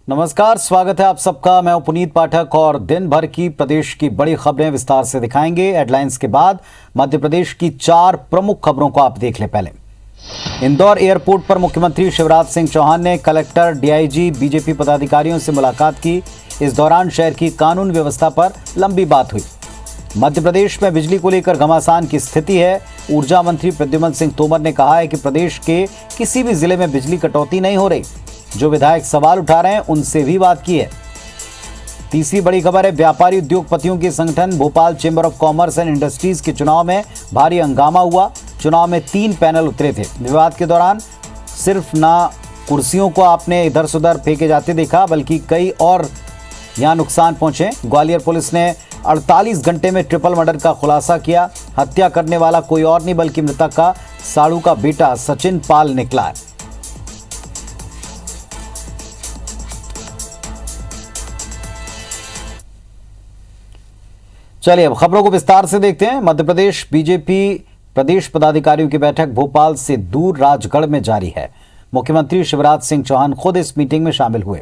नमस्कार, स्वागत है आप सबका। मैं हूं पुनीत पाठक और दिन भर की प्रदेश की बड़ी खबरें विस्तार से दिखाएंगे। हेडलाइंस के बाद मध्य प्रदेश की 4 प्रमुख खबरों को आप देख लें। पहले, इंदौर एयरपोर्ट पर मुख्यमंत्री शिवराज सिंह चौहान ने कलेक्टर, डीआईजी, बीजेपी पदाधिकारियों से मुलाकात की। इस दौरान शहर की कानून व्यवस्था पर लंबी बात हुई। मध्य प्रदेश में बिजली को लेकर घमासान की स्थिति है। ऊर्जा मंत्री प्रद्युम्न सिंह तोमर ने कहा है कि प्रदेश के किसी भी जिले में बिजली कटौती नहीं हो रही। जो विधायक सवाल उठा रहे हैं उनसे भी बात की है। तीसरी बड़ी खबर है, व्यापारी उद्योगपतियों के संगठन Bhopal chamber of commerce and industries के चुनाव में भारी हंगामा हुआ। चुनाव में 3 पैनल उतरे थे। विवाद के दौरान सिर्फ ना कुर्सियों को आपने इधर से उधर फेंके जाते देखा, बल्कि कई और यहां नुकसान पहुंचे। ग्वालियर पुलिस ने 48 घंटे में ट्रिपल मर्डर का खुलासा किया। हत्या करने वाला कोई और नहीं बल्कि मृतक का साड़ू का बेटा सचिन पाल निकला है। चलिए अब खबरों को विस्तार से देखते हैं। मध्य प्रदेश बीजेपी प्रदेश पदाधिकारियों की बैठक भोपाल से दूर राजगढ़ में जारी है। मुख्यमंत्री शिवराज सिंह चौहान खुद इस मीटिंग में शामिल हुए।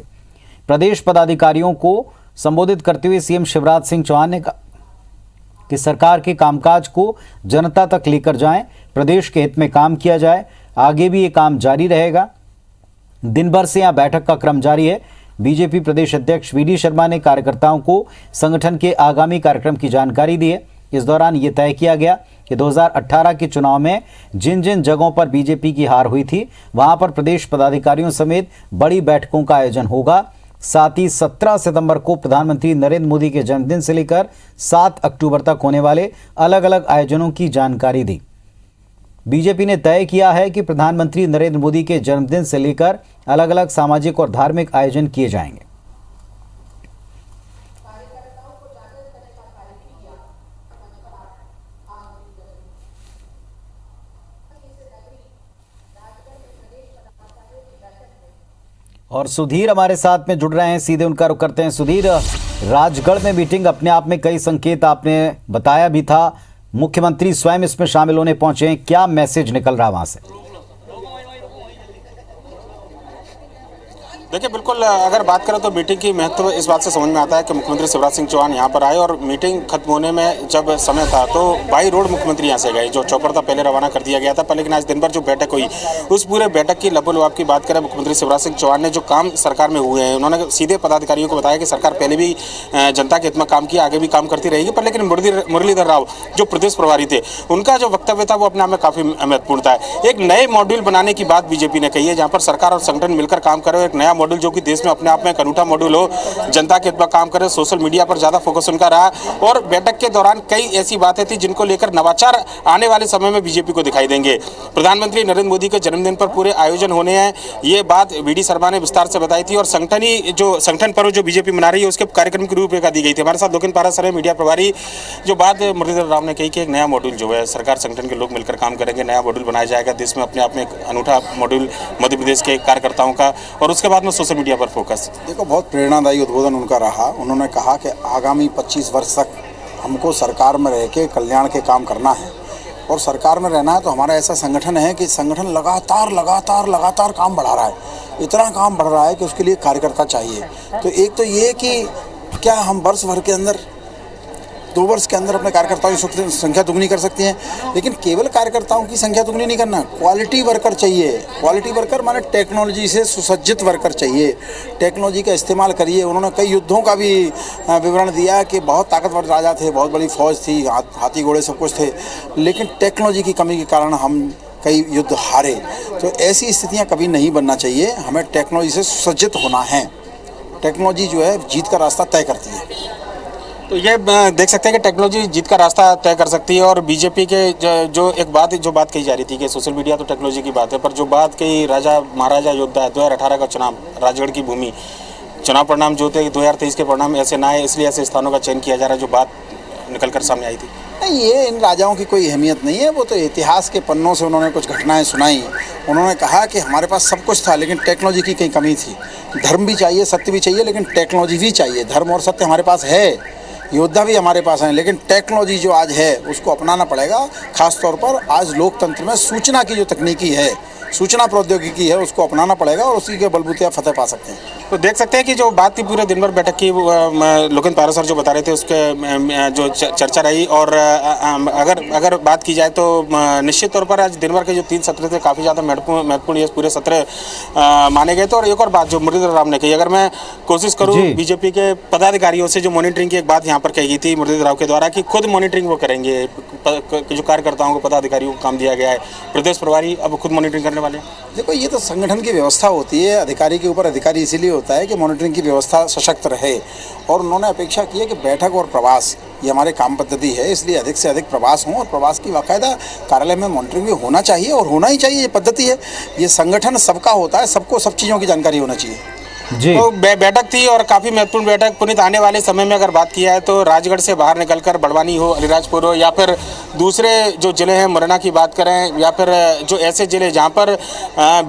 प्रदेश पदाधिकारियों को संबोधित करते हुए सीएम शिवराज सिंह चौहान ने कहा कि सरकार के कामकाज को जनता तक लेकर जाएं, प्रदेश के हित में काम किया जाए। आगे भी ये काम जारी रहेगा। दिन भर से यहां बैठक का क्रम जारी है। बीजेपी प्रदेश अध्यक्ष वीडी शर्मा ने कार्यकर्ताओं को संगठन के आगामी कार्यक्रम की जानकारी दी है। इस दौरान यह तय किया गया कि 2018 के चुनाव में जिन जिन जगहों पर बीजेपी की हार हुई थी वहां पर प्रदेश पदाधिकारियों समेत बड़ी बैठकों का आयोजन होगा। साथ ही 17 सितंबर को प्रधानमंत्री नरेंद्र मोदी के जन्मदिन से लेकर 7 अक्टूबर तक होने वाले अलग अलग आयोजनों की जानकारी दी। बीजेपी ने तय किया है कि प्रधानमंत्री नरेंद्र मोदी के जन्मदिन से लेकर अलग अलग सामाजिक और धार्मिक आयोजन किए जाएंगे। और सुधीर हमारे साथ में जुड़ रहे हैं, सीधे उनका रुख करते हैं। सुधीर, राजगढ़ में मीटिंग, अपने आप में कई संकेत आपने बताया भी था। मुख्यमंत्री स्वयं इसमें शामिल होने पहुंचे हैं, क्या मैसेज निकल रहा वहां से? देखिए, बिल्कुल अगर बात करें तो मीटिंग की महत्व इस बात से समझ में आता है कि मुख्यमंत्री शिवराज सिंह चौहान यहाँ पर आए और मीटिंग खत्म होने में जब समय था तो बाई रोड मुख्यमंत्री यहाँ से गए। जो चौपर था पहले रवाना कर दिया गया था, पर लेकिन आज दिन भर जो बैठक हुई उस पूरे बैठक की लबोलबाब की बात करें, मुख्यमंत्री शिवराज सिंह चौहान ने जो काम सरकार में हुए हैं उन्होंने सीधे पदाधिकारियों को बताया कि सरकार पहले भी जनता के हित में काम किया, आगे भी काम करती रहेगी। पर लेकिन मुरलीधर राव जो प्रदेश प्रभारी थे उनका जो वक्तव्य था वो अपने आप में काफ़ी महत्वपूर्ण था। एक नए मॉड्यूल बनाने की बात बीजेपी ने कही है, जहाँ पर सरकार और संगठन मिलकर काम करे। एक नया मॉड्यूल जो कि देश में अपने आप में एक अनूठा मॉड्यूल हो, जनता के हित में काम करे। सोशल मीडिया पर ज्यादा फोकस उनका रहा और बैठक के दौरान कई ऐसी बातें थी जिनको लेकर नवाचार आने वाले समय में बीजेपी को दिखाई देंगे। प्रधानमंत्री नरेंद्र मोदी के जन्मदिन पर पूरे आयोजन होने हैं, ये बात वीडी शर्मा ने विस्तार से बताई थी। और संगठन पर्व जो बीजेपी मना रही है उसके कार्यक्रम की रूपरेखा दी गई थी। हमारे साथ दक्षिण पारा सर मीडिया प्रभारी, जो बात मुरलीधर राव ने कही कि एक नया मॉड्यूल जो है सरकार संगठन के लोग मिलकर काम करेंगे, नया मॉड्यूल बनाया जाएगा देश में अपने आप में एक अनूठा मॉड्यूल मध्य प्रदेश के कार्यकर्ताओं का, और उसके बाद में सोशल मीडिया पर फोकस। देखो, बहुत प्रेरणादायी उद्बोधन उनका रहा। उन्होंने कहा कि आगामी 25 वर्ष तक हमको सरकार में रह के कल्याण के काम करना है और सरकार में रहना है तो हमारा ऐसा संगठन है कि संगठन लगातार काम बढ़ा रहा है। इतना काम बढ़ रहा है कि उसके लिए कार्यकर्ता चाहिए। तो एक तो ये कि क्या हम वर्ष भर के अंदर 2 वर्ष के अंदर अपने कार्यकर्ताओं की संख्या दुगनी कर सकते हैं, लेकिन केवल कार्यकर्ताओं की संख्या दुगनी नहीं करना, क्वालिटी वर्कर चाहिए। क्वालिटी वर्कर माने टेक्नोलॉजी से सुसज्जित वर्कर चाहिए। टेक्नोलॉजी का इस्तेमाल करिए। उन्होंने कई युद्धों का भी विवरण दिया कि बहुत ताकतवर राजा थे, बहुत बड़ी फौज थी, हाथी घोड़े सब कुछ थे, लेकिन टेक्नोलॉजी की कमी के कारण हम कई युद्ध हारे। तो ऐसी स्थितियाँ कभी नहीं बनना चाहिए। हमें टेक्नोलॉजी से सुसज्जित होना है। टेक्नोलॉजी जो है जीत का रास्ता तय करती है। तो ये देख सकते हैं कि टेक्नोलॉजी जीत का रास्ता तय कर सकती है। और बीजेपी के जो बात कही जा रही थी कि सोशल मीडिया तो टेक्नोलॉजी की बात है, पर जो बात कही राजा महाराजा योद्धा 2018 का चुनाव, राजगढ़ की भूमि, चुनाव परिणाम जो थे 2023 के परिणाम ऐसे ना आए, इसलिए ऐसे स्थानों का चयन किया जा रहा है, जो बात निकल कर सामने आई थी। नहीं, ये इन राजाओं की कोई अहमियत नहीं है। वो तो इतिहास के पन्नों से उन्होंने कुछ घटनाएं सुनाई। उन्होंने कहा कि हमारे पास सब कुछ था लेकिन टेक्नोलॉजी की कहीं कमी थी। धर्म भी चाहिए, सत्य भी चाहिए, लेकिन टेक्नोलॉजी भी चाहिए। धर्म और सत्य हमारे पास है, योद्धा भी हमारे पास हैं, लेकिन टेक्नोलॉजी जो आज है उसको अपनाना पड़ेगा। खास तौर पर आज लोकतंत्र में सूचना की जो तकनीकी है, सूचना प्रौद्योगिकी है उसको अपनाना पड़ेगा और उसी के बलबूते आप फतेह पा सकते हैं। तो देख सकते हैं कि जो बात थी पूरे दिन भर बैठक की, लोकेंद्र पारा सर जो बता रहे थे उसके जो चर्चा रही। और अगर बात की जाए तो निश्चित तौर पर आज दिन भर के जो 3 सत्र थे काफ़ी ज़्यादा महत्वपूर्ण ये पूरे सत्र माने गए थे। और एक और बात जो मुरलीधर राव ने कही, अगर मैं कोशिश करूँ बीजेपी के पदाधिकारियों से जो मॉनिटरिंग की एक बात यहाँ पर कही गई थी मुरलीधर राव के द्वारा कि खुद मॉनिटरिंग वो करेंगे, जो कार्यकर्ताओं को पदाधिकारियों को काम दिया गया है, प्रदेश प्रभारी अब खुद मॉनिटरिंग करने वाले हैं। देखो ये तो संगठन की व्यवस्था होती है, अधिकारी के ऊपर अधिकारी इसीलिए होता है कि मॉनिटरिंग की व्यवस्था सशक्त रहे। और उन्होंने अपेक्षा की है कि बैठक और प्रवास ये हमारे काम पद्धति है, इसलिए अधिक से अधिक प्रवास हों और प्रवास की बाकायदा कार्यालय में मॉनिटरिंग भी होना चाहिए और होना ही चाहिए, ये पद्धति है। ये संगठन सबका होता है, सबको सब चीज़ों की जानकारी होना चाहिए। तो बैठक थी और काफ़ी महत्वपूर्ण बैठक। पुनीत, आने वाले समय में अगर बात किया है तो राजगढ़ से बाहर निकलकर बड़वानी हो, अलीराजपुर हो या फिर दूसरे जो ज़िले हैं मुरैना की बात करें या फिर जो ऐसे ज़िले जहां पर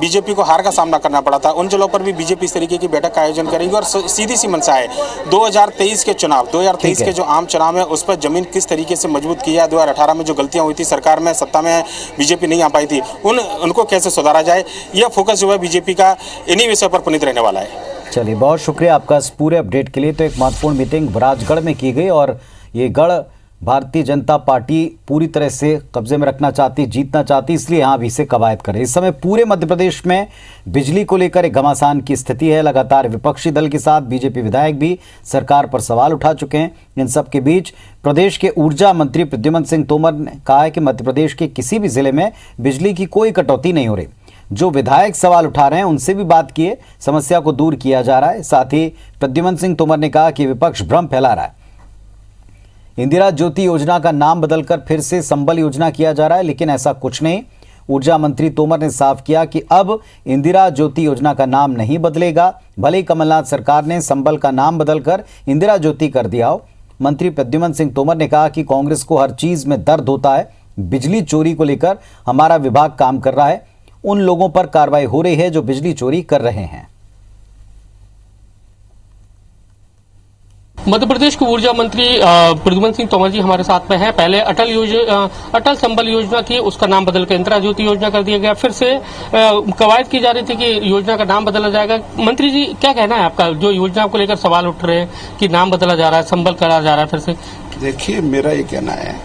बीजेपी को हार का सामना करना पड़ा था, उन जिलों पर भी बीजेपी इस तरीके की बैठक का आयोजन करेंगी। और सीधी सी मंशा है 2023 के चुनाव, 2023 के जो आम चुनाव है उस पर जमीन किस तरीके से मजबूत किया। 2018 में जो गलतियाँ हुई थी, सरकार में सत्ता में बीजेपी नहीं आ पाई थी, उनको कैसे सुधारा जाए, यह फोकस जो है बीजेपी का इन्हीं विषय पर पुनीत रहने वाला है। चलिए, बहुत शुक्रिया आपका इस पूरे अपडेट के लिए। तो एक महत्वपूर्ण मीटिंग राजगढ़ में की गई और ये गढ़ भारतीय जनता पार्टी पूरी तरह से कब्जे में रखना चाहती, जीतना चाहती, इसलिए यहाँ भी से कवायद कर रही। इस समय पूरे मध्य प्रदेश में बिजली को लेकर एक घमासान की स्थिति है। लगातार विपक्षी दल के साथ बीजेपी विधायक भी सरकार पर सवाल उठा चुके हैं। इन सब के बीच प्रदेश के ऊर्जा मंत्री प्रद्युम्न सिंह तोमर ने कहा है कि मध्य प्रदेश के किसी भी जिले में बिजली की कोई कटौती नहीं हो रही। जो विधायक सवाल उठा रहे हैं उनसे भी बात किए, समस्या को दूर किया जा रहा है। साथ ही प्रद्युम्न सिंह तोमर ने कहा कि विपक्ष भ्रम फैला रहा है। इंदिरा ज्योति योजना का नाम बदलकर फिर से संबल योजना किया जा रहा है, लेकिन ऐसा कुछ नहीं। ऊर्जा मंत्री तोमर ने साफ किया कि अब इंदिरा ज्योति योजना का नाम नहीं बदलेगा, भले ही कमलनाथ सरकार ने संबल का नाम बदलकर इंदिरा ज्योति कर दिया हो। मंत्री प्रद्युम्न सिंह तोमर ने कहा कि कांग्रेस को हर चीज में दर्द होता है। बिजली चोरी को लेकर हमारा विभाग काम कर रहा है, उन लोगों पर कार्रवाई हो रही है जो बिजली चोरी कर रहे हैं। मध्य प्रदेश के ऊर्जा मंत्री प्रद्युम्न सिंह तोमर जी हमारे साथ में हैं। पहले अटल संबल योजना थी, उसका नाम बदल के इंदिरा ज्योति योजना कर दिया गया। फिर से कवायद की जा रही थी कि योजना का नाम बदला जाएगा। मंत्री जी, क्या कहना है आपका, जो योजना को लेकर सवाल उठ रहे हैं कि नाम बदला जा रहा है, संबल करा जा रहा है फिर से? देखिए, मेरा ये कहना है,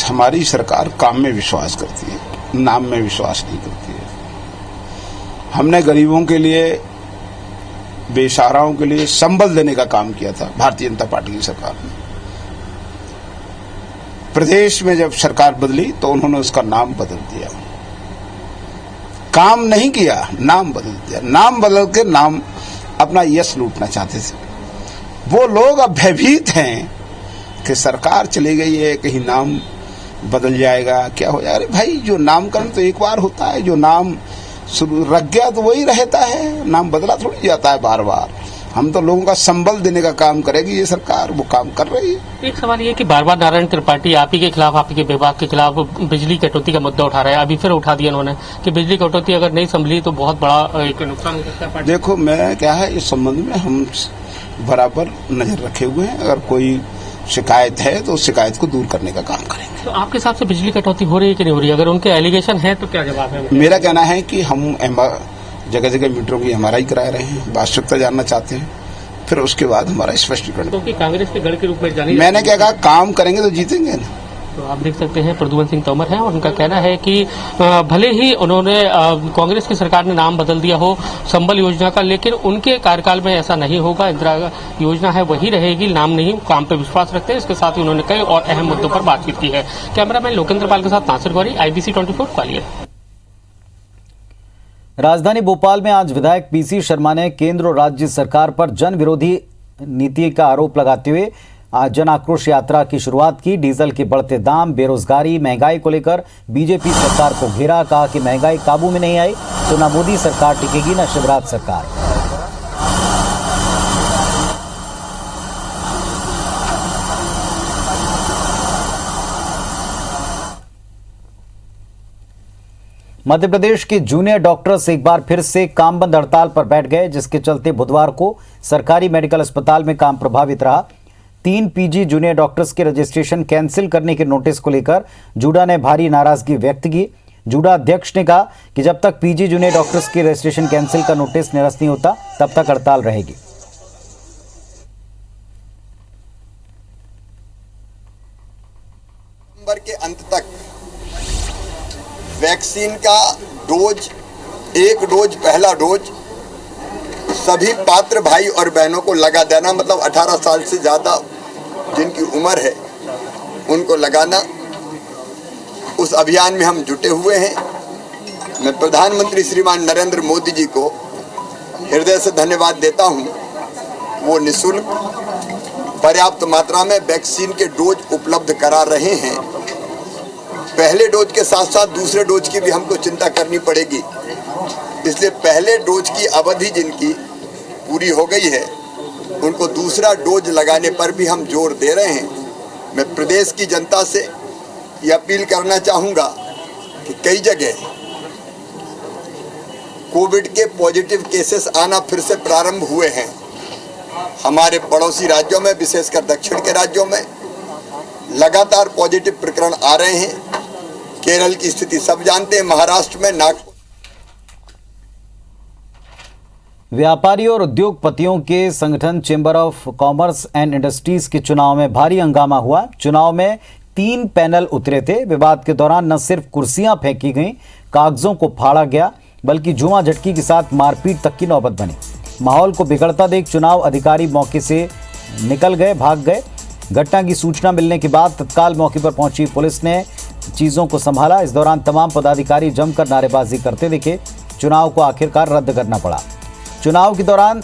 हमारी सरकार काम में विश्वास करती है, नाम में विश्वास नहीं करती है। हमने गरीबों के लिए, बेसहाराओं के लिए संबल देने का काम किया था भारतीय जनता पार्टी की सरकार ने। प्रदेश में जब सरकार बदली तो उन्होंने उसका नाम बदल दिया, काम नहीं किया, नाम बदल दिया। नाम बदल के नाम अपना यश लूटना चाहते थे। वो लोग अब भयभीत हैं कि सरकार चली गई है, कहीं नाम बदल जाएगा, क्या हो जाएगा। अरे भाई, जो नामकरण तो एक बार होता है, जो नाम रख गया तो वही रहता है, नाम बदला थोड़ी जाता है बार बार। हम तो लोगों का संबल देने का काम करेगी ये सरकार, वो काम कर रही है। एक सवाल ये कि बार बार नारायण त्रिपाठी आप ही के खिलाफ, आप ही के विभाग के खिलाफ बिजली कटौती का मुद्दा उठा रहे हैं। अभी फिर उठा दिया उन्होंने कि बिजली कटौती अगर नहीं संभली तो बहुत बड़ा एक नुकसान हो सकता है। देखो, मैं क्या है, इस संबंध में हम बराबर नजर रखे हुए हैं। अगर कोई शिकायत है तो उस शिकायत को दूर करने का काम करेंगे। तो आपके हिसाब से बिजली कटौती हो रही है कि नहीं हो रही है? अगर उनके एलिगेशन है तो क्या जवाब है? मेरा कहना है कि हम जगह जगह मीटरों की एमआरआई करा रहे हैं, वास्तविकता जानना चाहते हैं, फिर उसके बाद हमारा स्पष्टीकरण। क्योंकि कांग्रेस के गढ़ के रूप में जानी, मैंने क्या कहा, काम करेंगे तो जीतेंगे ना। तो आप देख सकते हैं प्रद्युम्न सिंह तोमर हैं और उनका कहना है कि भले ही उन्होंने कांग्रेस की सरकार ने नाम बदल दिया हो संबल योजना का, लेकिन उनके कार्यकाल में ऐसा नहीं होगा। इंदिरा योजना है वही रहेगी, नाम नहीं, काम पे विश्वास रखते हैं। इसके साथ ही उन्होंने कई और अहम मुद्दों पर बातचीत की है। कैमरामैन लोकेंद्र पाल के साथ नासिर गौरी, IBC 24 ग्वालियर। राजधानी भोपाल में आज विधायक PC शर्मा ने केंद्र और राज्य सरकार पर जन विरोधी नीति का आरोप लगाते हुए जन आक्रोश यात्रा की शुरुआत की। डीजल के बढ़ते दाम, बेरोजगारी, महंगाई को लेकर बीजेपी सरकार को घेरा। कहा कि महंगाई काबू में नहीं आई तो न मोदी सरकार टिकेगी न शिवराज सरकार। मध्य प्रदेश के जूनियर डॉक्टर्स एक बार फिर से काम बंद हड़ताल पर बैठ गए, जिसके चलते बुधवार को सरकारी मेडिकल अस्पताल में काम प्रभावित रहा। 3 PG जूनियर डॉक्टर्स के रजिस्ट्रेशन कैंसिल करने के नोटिस को लेकर जूडा ने भारी नाराजगी व्यक्त की। जूडा अध्यक्ष ने कहा कि जब तक पीजी जूनियर डॉक्टर्स के रजिस्ट्रेशन कैंसिल का नोटिस निरस्त नहीं होता तब तक हड़ताल रहेगी। नवंबर के अंत तक वैक्सीन का एक डोज पहला डोज सभी पात्र भाई और बहनों को लगा देना, मतलब 18 साल से ज़्यादा जिनकी उम्र है उनको लगाना। उस अभियान में हम जुटे हुए हैं। मैं प्रधानमंत्री श्रीमान नरेंद्र मोदी जी को हृदय से धन्यवाद देता हूं। वो निःशुल्क पर्याप्त मात्रा में वैक्सीन के डोज उपलब्ध करा रहे हैं। पहले डोज के साथ साथ दूसरे डोज की भी हमको चिंता करनी पड़ेगी, इसलिए पहले डोज की अवधि जिनकी पूरी हो गई है उनको दूसरा डोज लगाने पर भी हम जोर दे रहे हैं। मैं प्रदेश की जनता से ये अपील करना चाहूँगा कि कई जगह कोविड के पॉजिटिव केसेस आना फिर से प्रारंभ हुए हैं। हमारे पड़ोसी राज्यों में, विशेषकर दक्षिण के राज्यों में लगातार पॉजिटिव प्रकरण आ रहे हैं। केरल की स्थिति सब जानते हैं, महाराष्ट्र में नागपुर। व्यापारी और उद्योगपतियों के संगठन chamber of commerce and industries के चुनाव में भारी हंगामा हुआ। चुनाव में 3 पैनल उतरे थे। विवाद के दौरान न सिर्फ कुर्सियां फेंकी गईं, कागजों को फाड़ा गया, बल्कि जुआ झटकी के साथ मारपीट तक की नौबत बनी। माहौल को बिगड़ता देख चुनाव अधिकारी मौके से भाग गए। घटना की सूचना मिलने के बाद तत्काल मौके पर पहुंची पुलिस ने चीजों को संभाला। इस दौरान तमाम पदाधिकारी जमकर नारेबाजी करते दिखे। चुनाव को आखिरकार रद्द करना पड़ा। चुनाव के दौरान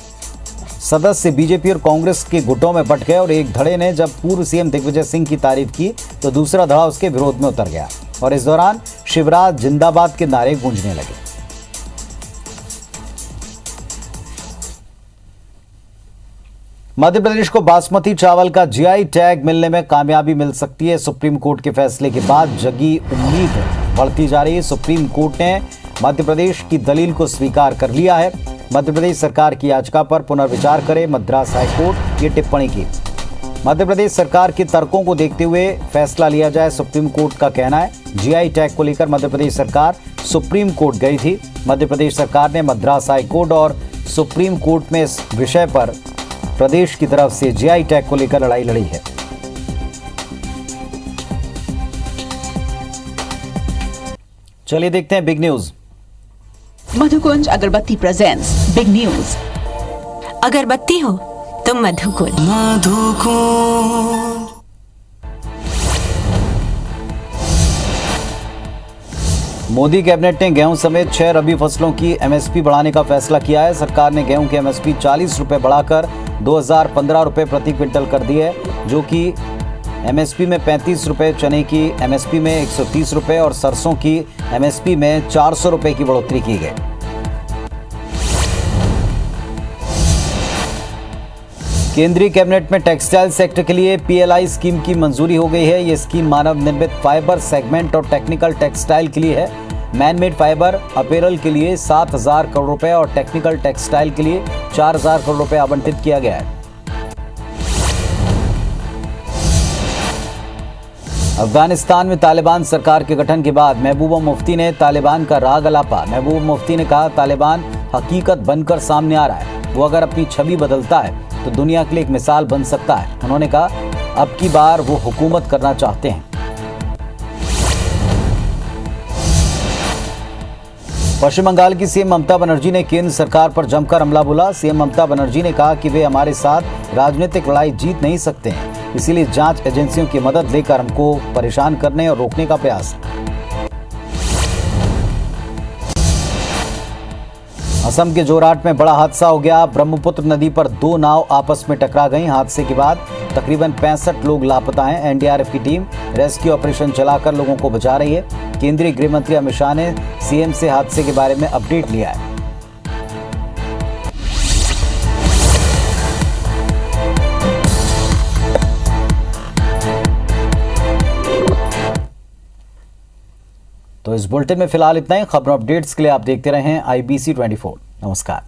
सदस्य बीजेपी और कांग्रेस के गुटों में बंट गए और एक धड़े ने जब पूर्व सीएम दिग्विजय सिंह की तारीफ की तो दूसरा धड़ा उसके विरोध में उतर गया और इस दौरान शिवराज जिंदाबाद के नारे गूंजने लगे। मध्य प्रदेश को बासमती चावल का जीआई टैग मिलने में कामयाबी मिल सकती है। सुप्रीम कोर्ट के फैसले के बाद जगी उम्मीद बढ़ती जा रही है। सुप्रीम कोर्ट ने मध्य प्रदेश की दलील को स्वीकार कर लिया है। मध्य प्रदेश सरकार की याचिका पर पुनर्विचार करे मद्रास हाईकोर्ट ये टिप्पणी की। मध्य प्रदेश सरकार के तर्कों को देखते हुए फैसला लिया जाए, सुप्रीम कोर्ट का कहना है। जीआई टैग को लेकर मध्य प्रदेश सरकार सुप्रीम कोर्ट गई थी। मध्य प्रदेश सरकार ने मद्रास हाईकोर्ट और सुप्रीम कोर्ट में इस विषय पर प्रदेश की तरफ से जीआई टैग को लेकर लड़ाई लड़ी है। चलिए देखते हैं बिग न्यूज। मधुकुंज अगरबत्ती प्रेजेंट्स बिग न्यूज। अगरबत्ती हो तो मधुकुंज। मोदी कैबिनेट ने गेहूं समेत 6 रबी फसलों की एमएसपी बढ़ाने का फैसला किया है। सरकार ने गेहूं की एमएसपी 40 रुपए बढ़ाकर 2015 रुपए प्रति क्विंटल कर दी है, जो कि एमएसपी में 35 रुपए, चने की एमएसपी में 130 रुपए और सरसों की एमएसपी में 400 रुपए की बढ़ोतरी की गई। केंद्रीय कैबिनेट में टेक्सटाइल सेक्टर के लिए पीएलआई स्कीम की मंजूरी हो गई है। ये स्कीम मानव निर्मित फाइबर सेगमेंट और टेक्निकल टेक्सटाइल के लिए है। मैनमेड फाइबर अपैरल के लिए 7,000 करोड़ रुपए और टेक्निकल टेक्सटाइल के लिए 4,000 करोड़ रुपए आवंटित किया गया है। अफगानिस्तान में तालिबान सरकार के गठन के बाद महबूबा मुफ्ती ने तालिबान का राग अलापा। महबूबा मुफ्ती ने कहा, तालिबान हकीकत बनकर सामने आ रहा है। वो अगर अपनी छवि बदलता है तो दुनिया के लिए एक मिसाल बन सकता है। उन्होंने कहा, अब की बार वो हुकूमत करना चाहते हैं। पश्चिम बंगाल की सीएम ममता बनर्जी ने केंद्र सरकार पर जमकर हमला बोला। सीएम ममता बनर्जी ने कहा कि वे हमारे साथ राजनीतिक लड़ाई जीत नहीं सकते हैं, इसीलिए जांच एजेंसियों की मदद लेकर हमको परेशान करने और रोकने का प्रयास। असम के जोरहाट में बड़ा हादसा हो गया। ब्रह्मपुत्र नदी पर 2 नाव आपस में टकरा गईं। हादसे के बाद तकरीबन 65 लोग लापता हैं। एनडीआरएफ की टीम रेस्क्यू ऑपरेशन चलाकर लोगों को बचा रही है। केंद्रीय गृह मंत्री अमित शाह ने सीएम से हादसे के बारे में अपडेट लिया है। तो इस बुलेटिन में फिलहाल इतना ही। खबरों अपडेट्स के लिए आप देखते रहें IBC 24। नमस्कार।